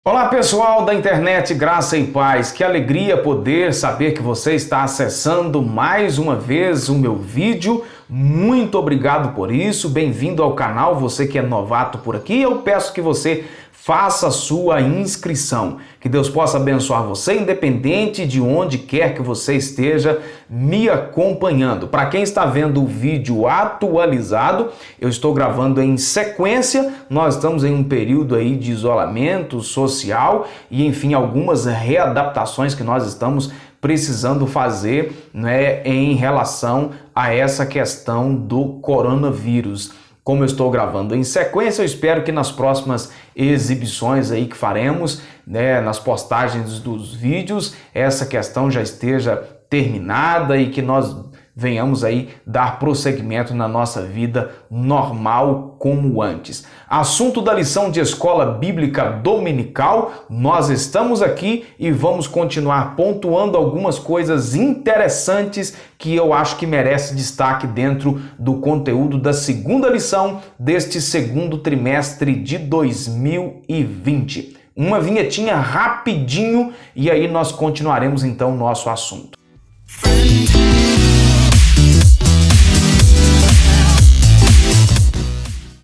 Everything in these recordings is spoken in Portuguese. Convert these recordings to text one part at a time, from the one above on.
Olá pessoal da internet, graça e paz, que alegria poder saber que você está acessando mais uma vez o meu vídeo. Muito obrigado por isso, bem-vindo ao canal, você que é novato por aqui. Eu peço que você faça a sua inscrição, que Deus possa abençoar você, independente de onde quer que você esteja me acompanhando. Para quem está vendo o vídeo atualizado, eu estou gravando em sequência, nós estamos em um período aí de isolamento social e, enfim, algumas readaptações que nós estamos precisando fazer, né, em relação a essa questão do coronavírus. Como eu estou gravando em sequência, eu espero que nas próximas exibições aí que faremos, né, nas postagens dos vídeos, essa questão já esteja terminada e que nós venhamos aí dar prosseguimento na nossa vida normal como antes. Assunto da lição de escola bíblica dominical, nós estamos aqui e vamos continuar pontuando algumas coisas interessantes que eu acho que merece destaque dentro do conteúdo da segunda lição deste segundo trimestre de 2020. Uma vinhetinha rapidinho e aí nós continuaremos então o nosso assunto.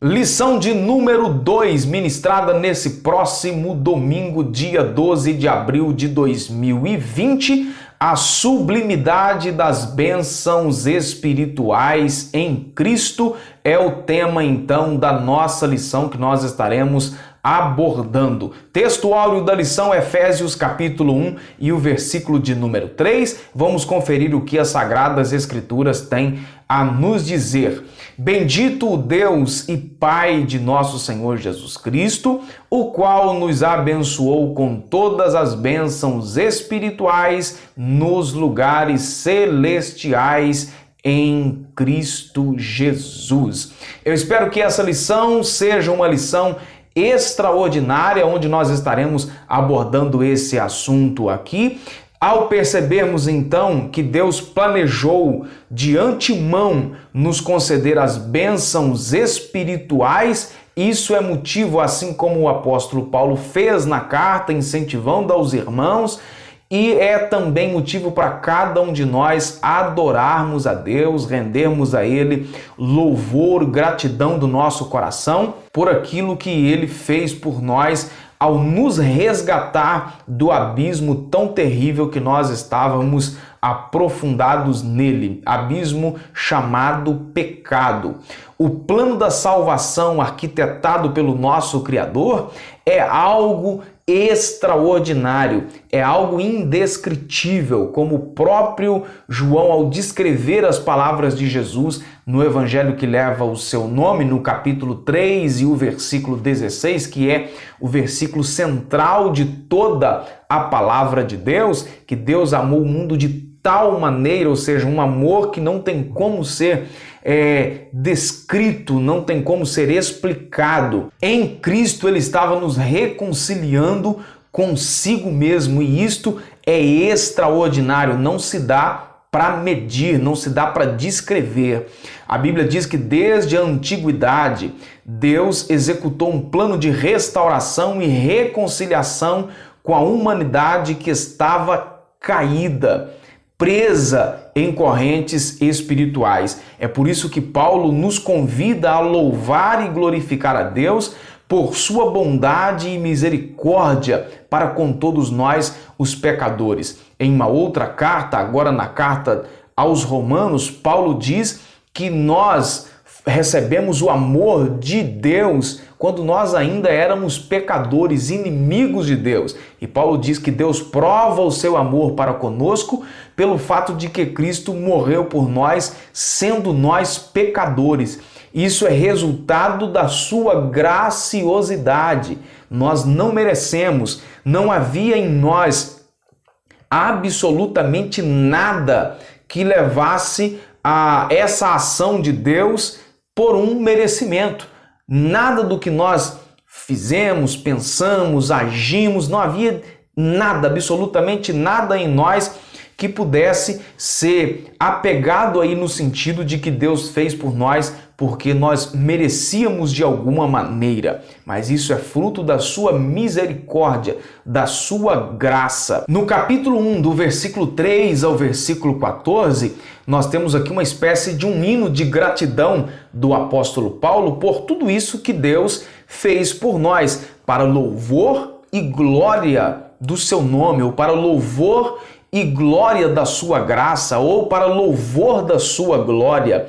Lição de número 2, ministrada nesse próximo domingo, dia 12 de abril de 2020, a sublimidade das bênçãos espirituais em Cristo é o tema então da nossa lição que nós estaremos abordando. Texto áureo da lição, Efésios capítulo 1 e o versículo de número 3. Vamos conferir o que as Sagradas Escrituras têm a nos dizer. Bendito o Deus e Pai de nosso Senhor Jesus Cristo, o qual nos abençoou com todas as bênçãos espirituais nos lugares celestiais em Cristo Jesus. Eu espero que essa lição seja uma lição extraordinária, onde nós estaremos abordando esse assunto aqui. Ao percebermos então que Deus planejou de antemão nos conceder as bênçãos espirituais, isso é motivo, assim como o apóstolo Paulo fez na carta, incentivando aos irmãos, e é também motivo para cada um de nós adorarmos a Deus, rendermos a Ele louvor, gratidão do nosso coração por aquilo que Ele fez por nós ao nos resgatar do abismo tão terrível que nós estávamos aprofundados nele, abismo chamado pecado. O plano da salvação arquitetado pelo nosso Criador é algo extraordinário, é algo indescritível, como o próprio João, ao descrever as palavras de Jesus no evangelho que leva o seu nome, no capítulo 3 e o versículo 16, que é o versículo central de toda a palavra de Deus, que Deus amou o mundo de tal maneira, ou seja, um amor que não tem como ser descrito, não tem como ser explicado. Em Cristo ele estava nos reconciliando consigo mesmo, e isto é extraordinário, não se dá para medir, não se dá para descrever. A Bíblia diz que desde a antiguidade Deus executou um plano de restauração e reconciliação com a humanidade que estava caída, presa em correntes espirituais. É por isso que Paulo nos convida a louvar e glorificar a Deus por sua bondade e misericórdia para com todos nós, os pecadores. Em uma outra carta, agora na carta aos Romanos, Paulo diz que nós recebemos o amor de Deus quando nós ainda éramos pecadores, inimigos de Deus. E Paulo diz que Deus prova o seu amor para conosco pelo fato de que Cristo morreu por nós, sendo nós pecadores. Isso é resultado da sua graciosidade. Nós não merecemos, não havia em nós absolutamente nada que levasse a essa ação de Deus por um merecimento. Nada do que nós fizemos, pensamos, agimos, não havia nada, absolutamente nada em nós que pudesse ser apegado aí no sentido de que Deus fez por nós porque nós merecíamos de alguma maneira, mas isso é fruto da sua misericórdia, da sua graça. No capítulo 1, do versículo 3 ao versículo 14, nós temos aqui uma espécie de um hino de gratidão do apóstolo Paulo por tudo isso que Deus fez por nós, para louvor e glória do seu nome, ou para louvor e glória da sua graça, ou para louvor da sua glória.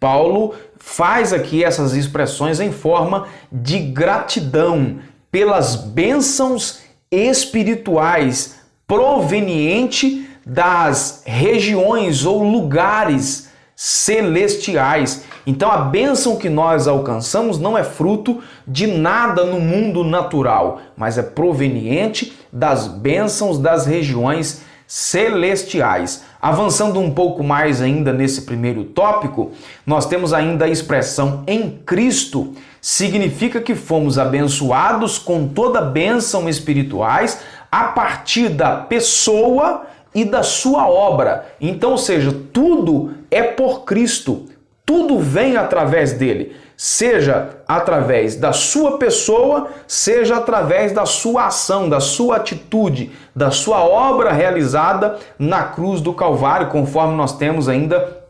Paulo faz aqui essas expressões em forma de gratidão pelas bênçãos espirituais proveniente das regiões ou lugares celestiais. Então a bênção que nós alcançamos não é fruto de nada no mundo natural, mas é proveniente das bênçãos das regiões celestiais. Avançando um pouco mais ainda nesse primeiro tópico, nós temos ainda a expressão em Cristo. Significa que fomos abençoados com toda bênção espirituais a partir da pessoa e da sua obra. Então, ou seja, tudo é por Cristo, tudo vem através dele, seja através da sua pessoa, seja através da sua ação, da sua atitude, da sua obra realizada na cruz do Calvário, conforme nós temos ainda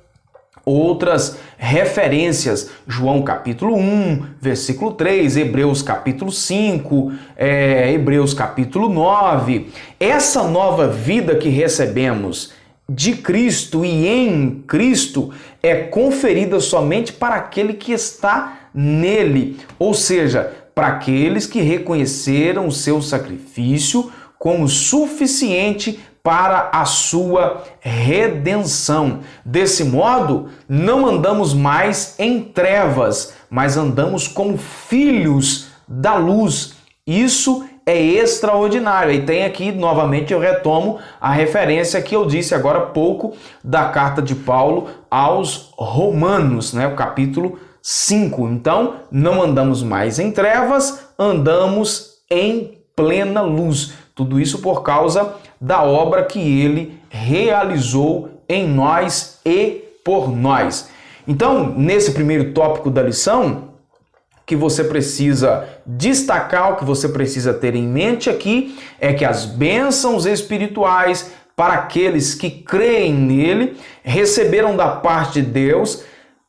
outras referências. João capítulo 1, versículo 3, Hebreus capítulo 5, Hebreus capítulo 9. Essa nova vida que recebemos de Cristo e em Cristo é conferida somente para aquele que está nele, ou seja, para aqueles que reconheceram o seu sacrifício como suficiente para a sua redenção. Desse modo, não andamos mais em trevas, mas andamos como filhos da luz. Isso é extraordinário. E tem aqui, novamente, eu retomo a referência que eu disse agora há pouco da carta de Paulo aos Romanos, né? O capítulo 5. Então, não andamos mais em trevas, andamos em plena luz. Tudo isso por causa da obra que ele realizou em nós e por nós. Então, nesse primeiro tópico da lição, que você precisa destacar, o que você precisa ter em mente aqui, é que as bênçãos espirituais para aqueles que creem nele, receberam da parte de Deus,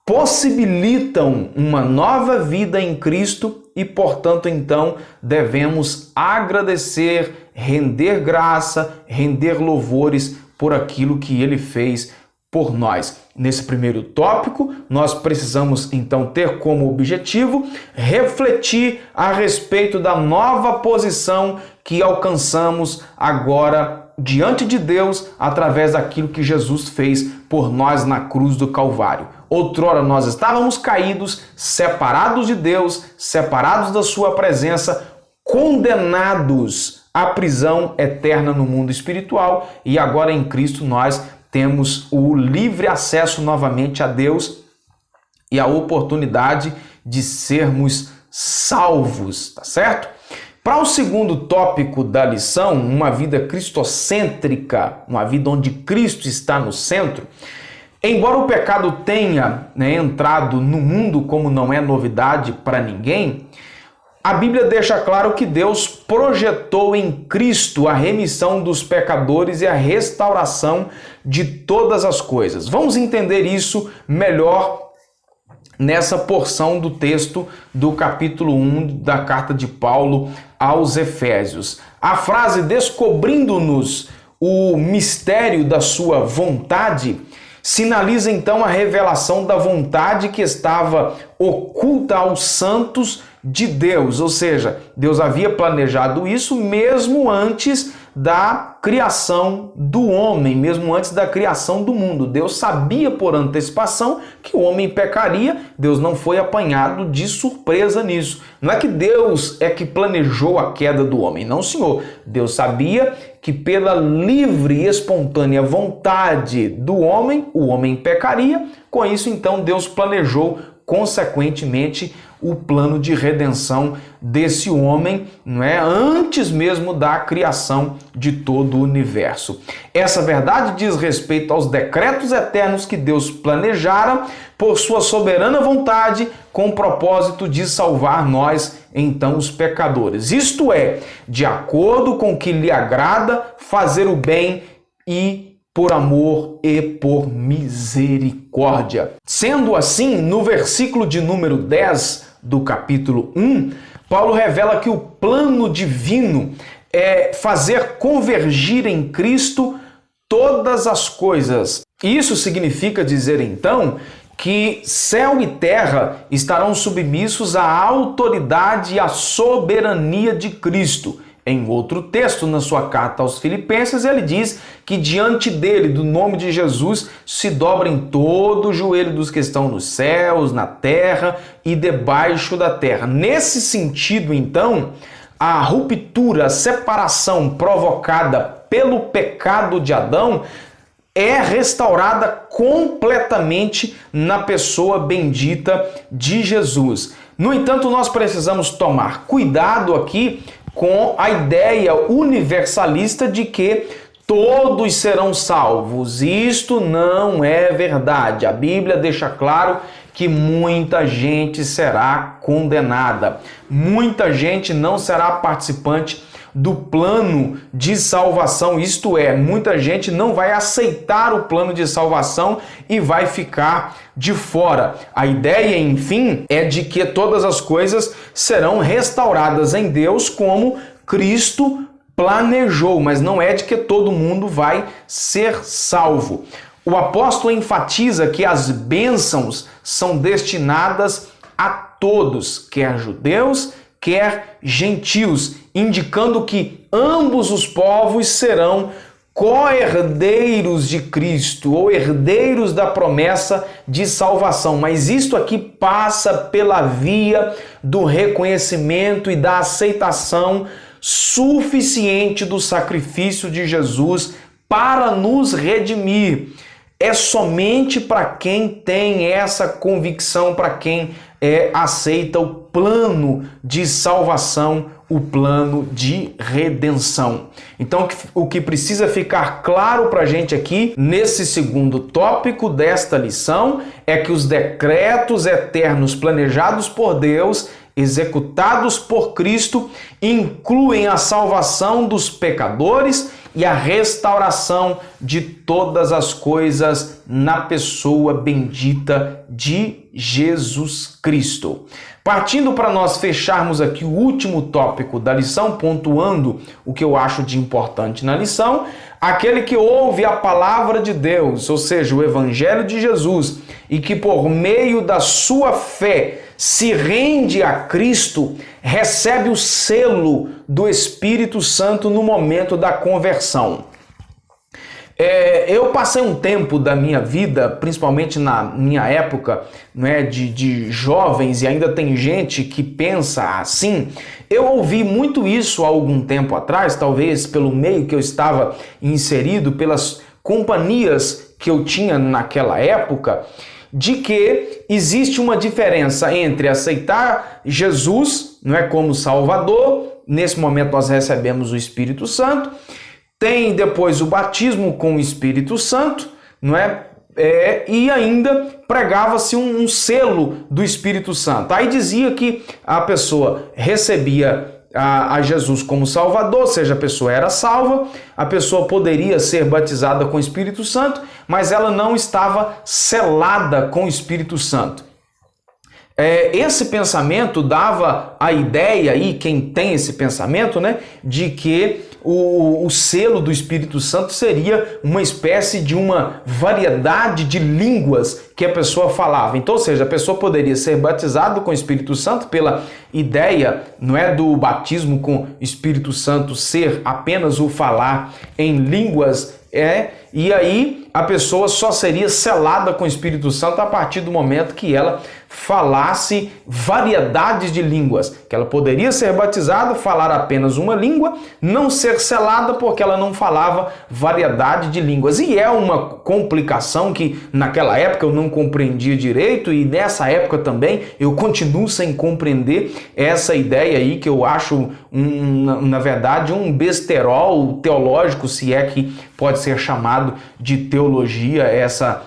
possibilitam uma nova vida em Cristo e, portanto, então, devemos agradecer, render graça, render louvores por aquilo que ele fez por nós. Nesse primeiro tópico, nós precisamos então ter como objetivo refletir a respeito da nova posição que alcançamos agora diante de Deus através daquilo que Jesus fez por nós na cruz do Calvário. Outrora nós estávamos caídos, separados de Deus, separados da sua presença, condenados à prisão eterna no mundo espiritual, e agora em Cristo nós temos o livre acesso novamente a Deus e a oportunidade de sermos salvos, tá certo? Para o segundo tópico da lição, uma vida cristocêntrica, uma vida onde Cristo está no centro, embora o pecado tenha entrado no mundo como não é novidade para ninguém, a Bíblia deixa claro que Deus projetou em Cristo a remissão dos pecadores e a restauração de todas as coisas. Vamos entender isso melhor nessa porção do texto do capítulo 1 da carta de Paulo aos Efésios. A frase "descobrindo-nos o mistério da sua vontade" sinaliza então a revelação da vontade que estava oculta aos santos de Deus, ou seja, Deus havia planejado isso mesmo antes da criação do homem, mesmo antes da criação do mundo. Deus sabia por antecipação que o homem pecaria, Deus não foi apanhado de surpresa nisso. Não é que Deus é que planejou a queda do homem, não, senhor. Deus sabia que pela livre e espontânea vontade do homem, o homem pecaria. Com isso, então, Deus planejou, consequentemente, o plano de redenção desse homem, não é? Antes mesmo da criação de todo o universo. Essa verdade diz respeito aos decretos eternos que Deus planejara por sua soberana vontade, com o propósito de salvar nós, então, os pecadores. Isto é, de acordo com o que lhe agrada, fazer o bem e por amor e por misericórdia. Sendo assim, no versículo de número 10 do capítulo 1, Paulo revela que o plano divino é fazer convergir em Cristo todas as coisas. Isso significa dizer, então, que céu e terra estarão submissos à autoridade e à soberania de Cristo. Em outro texto, na sua carta aos Filipenses, ele diz que diante dele, do nome de Jesus, se dobrem todo o joelho dos que estão nos céus, na terra e debaixo da terra. Nesse sentido, então, a ruptura, a separação provocada pelo pecado de Adão é restaurada completamente na pessoa bendita de Jesus. No entanto, nós precisamos tomar cuidado aqui com a ideia universalista de que todos serão salvos. Isto não é verdade. A Bíblia deixa claro que muita gente será condenada. Muita gente não será participante do plano de salvação, isto é, muita gente não vai aceitar o plano de salvação e vai ficar de fora. A ideia, enfim, é de que todas as coisas serão restauradas em Deus como Cristo planejou, mas não é de que todo mundo vai ser salvo. O apóstolo enfatiza que as bênçãos são destinadas a todos, quer judeus, quer gentios, indicando que ambos os povos serão co-herdeiros de Cristo ou herdeiros da promessa de salvação. Mas isto aqui passa pela via do reconhecimento e da aceitação suficiente do sacrifício de Jesus para nos redimir. É somente para quem tem essa convicção, para quem aceita o plano de salvação, o plano de redenção. Então, o que precisa ficar claro para a gente aqui, nesse segundo tópico desta lição, é que os decretos eternos planejados por Deus, executados por Cristo, incluem a salvação dos pecadores e a restauração de todas as coisas na pessoa bendita de Jesus Cristo. Partindo para nós fecharmos aqui o último tópico da lição, pontuando o que eu acho de importante na lição, aquele que ouve a palavra de Deus, ou seja, o Evangelho de Jesus, e que por meio da sua fé se rende a Cristo, recebe o selo do Espírito Santo no momento da conversão. Eu passei um tempo da minha vida, principalmente na minha época, né, de jovens, e ainda tem gente que pensa assim. Eu ouvi muito isso há algum tempo atrás, talvez pelo meio que eu estava inserido, pelas companhias que eu tinha naquela época, de que existe uma diferença entre aceitar Jesus, não é, como Salvador. Nesse momento nós recebemos o Espírito Santo. Tem depois o batismo com o Espírito Santo, não é? E ainda pregava-se um selo do Espírito Santo. Aí dizia que a pessoa recebia a Jesus como Salvador, ou seja, a pessoa era salva, a pessoa poderia ser batizada com o Espírito Santo, mas ela não estava selada com o Espírito Santo. Esse pensamento dava a ideia, aí quem tem esse pensamento, né, de que o selo do Espírito Santo seria uma espécie de uma variedade de línguas que a pessoa falava. Então, ou seja, a pessoa poderia ser batizada com o Espírito Santo pela ideia, não é, do batismo com o Espírito Santo ser apenas o falar em línguas, e aí a pessoa só seria selada com o Espírito Santo a partir do momento que ela falasse variedades de línguas, que ela poderia ser batizada, falar apenas uma língua, não ser selada porque ela não falava variedade de línguas. E é uma complicação que naquela época eu não compreendia direito e nessa época também eu continuo sem compreender essa ideia aí que eu acho, na verdade, um besterol teológico, se é que pode ser chamado de teologia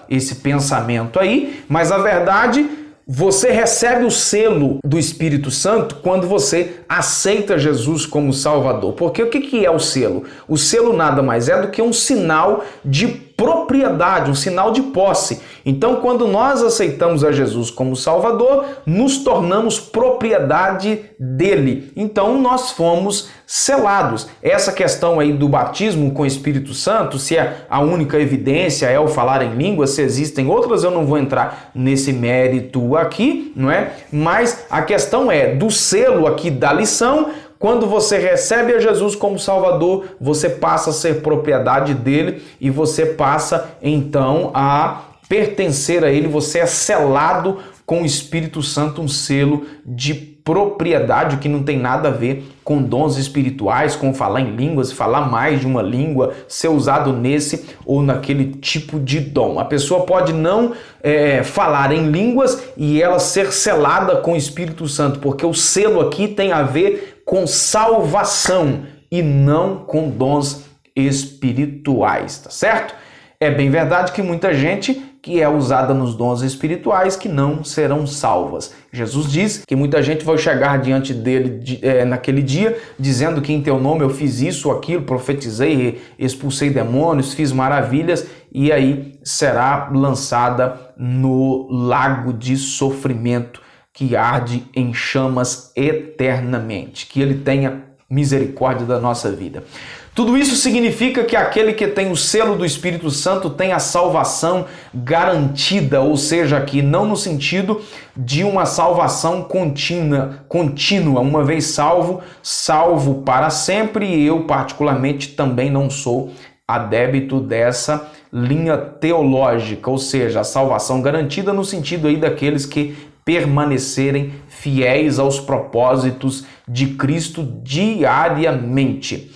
esse pensamento aí, mas a verdade, você recebe o selo do Espírito Santo quando você aceita Jesus como Salvador. Porque o que é o selo? O selo nada mais é do que um sinal de propriedade, um sinal de posse. Então, quando nós aceitamos a Jesus como Salvador, nos tornamos propriedade dele. Então, nós fomos selados. Essa questão aí do batismo com o Espírito Santo, se é a única evidência é o falar em línguas, se existem outras, eu não vou entrar nesse mérito aqui, não é? Mas a questão é do selo aqui da lição. Quando você recebe a Jesus como Salvador, você passa a ser propriedade dele e você passa então a pertencer a ele, você é selado com o Espírito Santo, um selo de propriedade que não tem nada a ver com dons espirituais, com falar em línguas, falar mais de uma língua, ser usado nesse ou naquele tipo de dom. A pessoa pode não falar em línguas e ela ser selada com o Espírito Santo, porque o selo aqui tem a ver com salvação e não com dons espirituais, tá certo? É bem verdade que muita gente que é usada nos dons espirituais que não serão salvas. Jesus diz que muita gente vai chegar diante dele naquele dia dizendo que em teu nome eu fiz isso, aquilo, profetizei, expulsei demônios, fiz maravilhas, e aí será lançada no lago de sofrimento que arde em chamas eternamente. Que ele tenha misericórdia da nossa vida. Tudo isso significa que aquele que tem o selo do Espírito Santo tem a salvação garantida, ou seja, aqui não no sentido de uma salvação contínua, uma vez salvo para sempre, e eu particularmente também não sou adepto dessa linha teológica, ou seja, a salvação garantida no sentido aí daqueles que permanecerem fiéis aos propósitos de Cristo diariamente.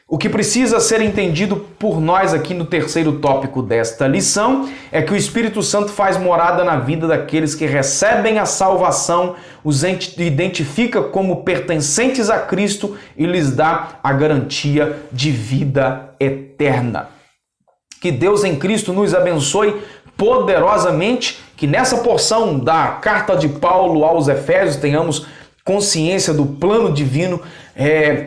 O que precisa ser entendido por nós aqui no terceiro tópico desta lição é que o Espírito Santo faz morada na vida daqueles que recebem a salvação, os identifica como pertencentes a Cristo e lhes dá a garantia de vida eterna. Que Deus em Cristo nos abençoe poderosamente, que nessa porção da carta de Paulo aos Efésios tenhamos consciência do plano divino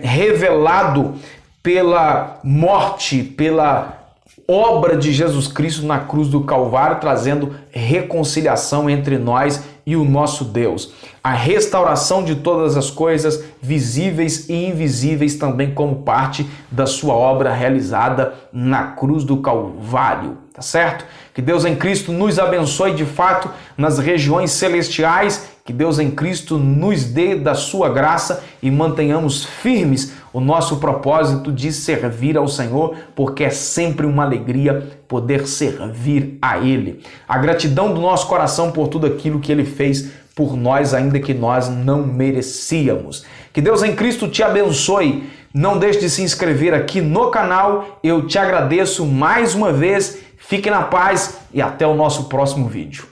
revelado pela morte, pela obra de Jesus Cristo na cruz do Calvário, trazendo reconciliação entre nós e o nosso Deus. A restauração de todas as coisas, visíveis e invisíveis, também como parte da sua obra realizada na cruz do Calvário, tá certo? Que Deus em Cristo nos abençoe de fato nas regiões celestiais, que Deus em Cristo nos dê da sua graça e mantenhamos firmes o nosso propósito de servir ao Senhor, porque é sempre uma alegria poder servir a Ele. A gratidão do nosso coração por tudo aquilo que Ele fez por nós, ainda que nós não merecíamos. Que Deus em Cristo te abençoe. Não deixe de se inscrever aqui no canal. Eu te agradeço mais uma vez. Fique na paz e até o nosso próximo vídeo.